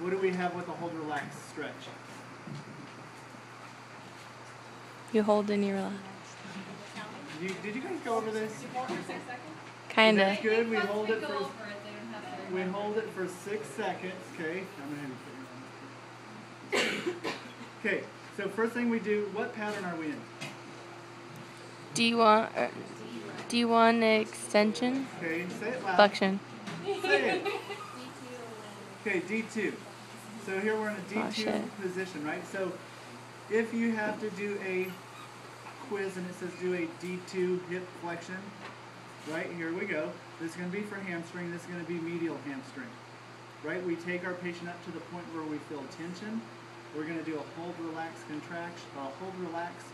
what do we have with a hold relax stretch? You hold and you relax. Did you guys go over this? Kinda. That's good. We hold it for 6 seconds. Okay. I'm gonna have you put your arms. Okay. So first thing we do, what pattern are we in? D1 extension. Okay. Say it loud. Flexion. Say it. Okay. D2. So here we're in a D2 position, right? So if you have to do a quiz and it says do a D2 hip flexion, right, here we go. This is going to be for hamstring, this is going to be medial hamstring, right? We take our patient up to the point where we feel tension. We're going to do a hold, relax, contraction, hold, relax,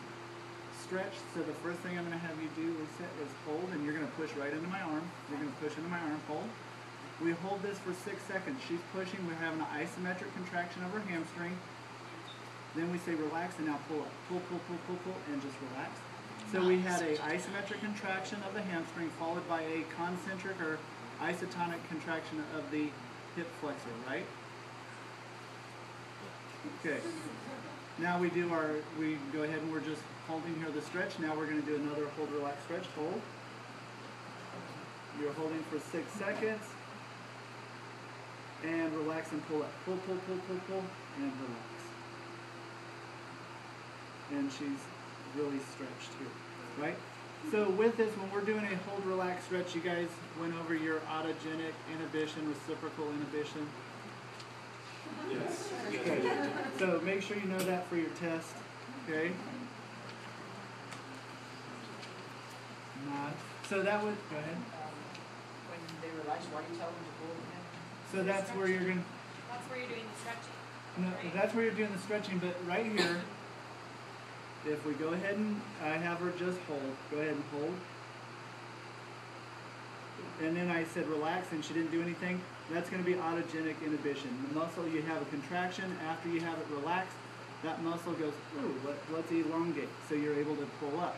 stretch. So the first thing I'm going to have you do, Lisa, is hold, and you're going to push right into my arm. You're going to push into my arm, hold. We hold this for 6 seconds. She's pushing, we're having an isometric contraction of her hamstring. Then we say relax, and now pull up. Pull, pull, pull, pull, pull, and just relax. So we had a isometric contraction of the hamstring followed by a concentric or isotonic contraction of the hip flexor, right? Okay. Now we go ahead and we're just holding here the stretch. Now we're going to do another hold, relax, stretch. Hold. You're holding for 6 seconds. And relax and pull up. Pull, pull, pull, pull, pull, and relax. And she's really stretched here, right? So with this, when we're doing a hold, relax, stretch, you guys went over your autogenic inhibition, reciprocal inhibition. Yes. Okay. So make sure you know that for your test, okay? So that would, go ahead. When they relax, why do you tell them to pull again? So that's where you're going to... That's where you're doing the stretching. No, that's where you're doing the stretching, but right here, if we go ahead and I have her just hold, go ahead and hold. And then I said relax and she didn't do anything, that's going to be autogenic inhibition. The muscle, you have a contraction, after you have it relaxed, that muscle goes, ooh, let's elongate, so you're able to pull up.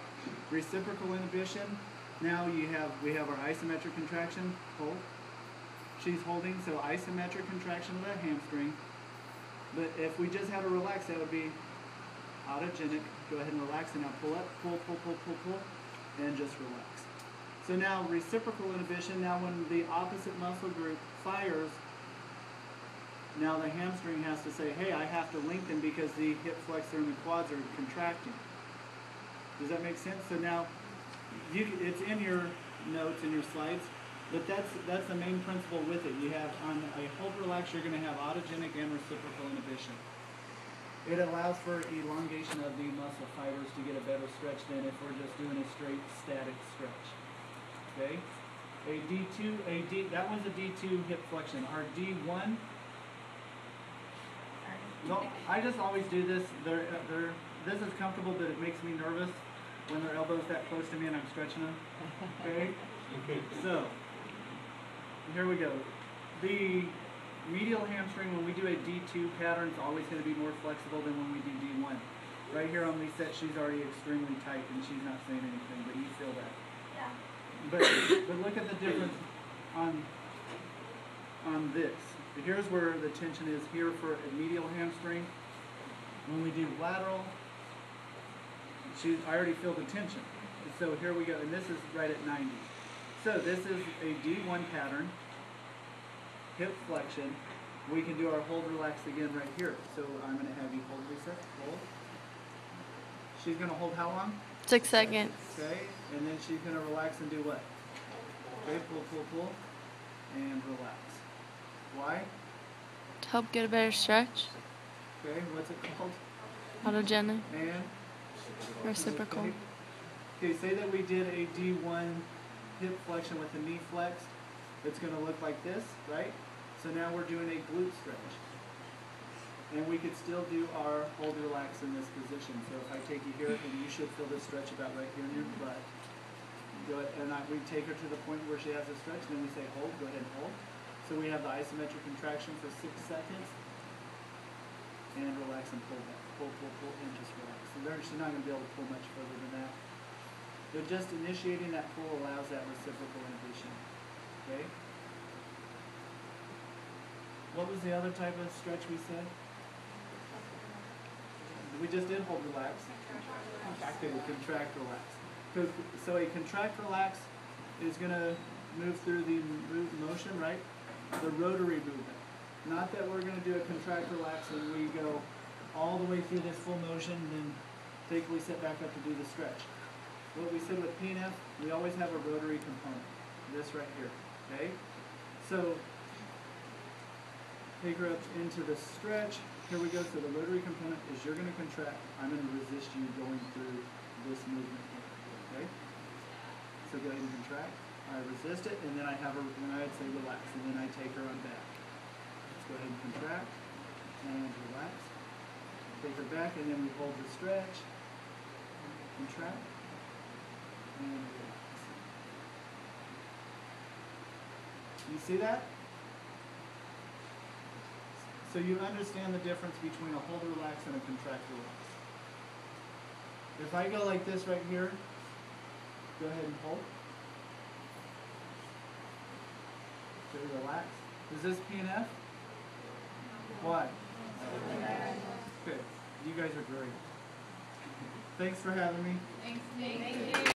Reciprocal inhibition, now we have our isometric contraction, hold. She's holding, so isometric contraction of that hamstring. But if we just have her relax, that would be autogenic. Go ahead and relax, and now pull up, pull, pull, pull, pull, pull, and just relax. So now reciprocal inhibition, now when the opposite muscle group fires, now the hamstring has to say, hey, I have to lengthen because the hip flexor and the quads are contracting. Does that make sense? So now, it's in your notes, in your slides, but that's the main principle with it. You have, on a hold relax, you're going to have autogenic and reciprocal inhibition. It allows for elongation of the muscle fibers to get a better stretch than if we're just doing a straight static stretch. Okay? That was a D2 hip flexion. Our D1, no, I just always do this. This is comfortable, but it makes me nervous when their elbow's that close to me and I'm stretching them. Okay? So, here we go. The medial hamstring, when we do a D2 pattern, is always going to be more flexible than when we do D1. Right here on Lisette, she's already extremely tight and she's not saying anything, but you feel that. Yeah. But look at the difference on this. Here's where the tension is here for a medial hamstring. When we do lateral, I already feel the tension. So here we go, and this is right at 90. So this is a D1 pattern, hip flexion. We can do our hold relax again right here. So I'm going to have you hold, Lisa. Hold. She's going to hold how long? 6 seconds. Okay, and then she's going to relax and do what? Okay, pull, pull, pull, and relax. Why? To help get a better stretch. Okay, what's it called? Autogenic. And? Reciprocal. Okay, say that we did a D1 hip flexion with the knee flexed. It's going to look like this, right? So now we're doing a glute stretch. And we could still do our hold relax in this position. So if I take you here, and you should feel this stretch about right here in your butt. Go ahead, and we take her to the point where she has a stretch, and then we say hold, go ahead and hold. So we have the isometric contraction for 6 seconds. And relax and pull back. Pull, pull, pull, and just relax. So she's not going to be able to pull much further than that. But just initiating that pull allows that reciprocal inhibition. Okay? What was the other type of stretch we said? We just did hold relax. Okay, contract relax. So a contract relax is going to move through the motion, right? The rotary movement. Not that we're going to do a contract relax and we go all the way through this full motion and then take we sit back up to do the stretch. What we said with P and F, we always have a rotary component. This right here. Okay? So take her up into the stretch. Here we go. So the rotary component is you're going to contract. I'm going to resist you going through this movement here. Okay? So go ahead and contract. I resist it, and then I have her, and I'd say relax, and then I take her on back. Let's go ahead and contract and relax. Take her back, and then we hold the stretch. Contract and relax. You see that? So you understand the difference between a hold relax and a contract relax. If I go like this right here, go ahead and hold. So relax. Is this P and F? Why? Good. You guys are great. Thanks for having me. Thank you.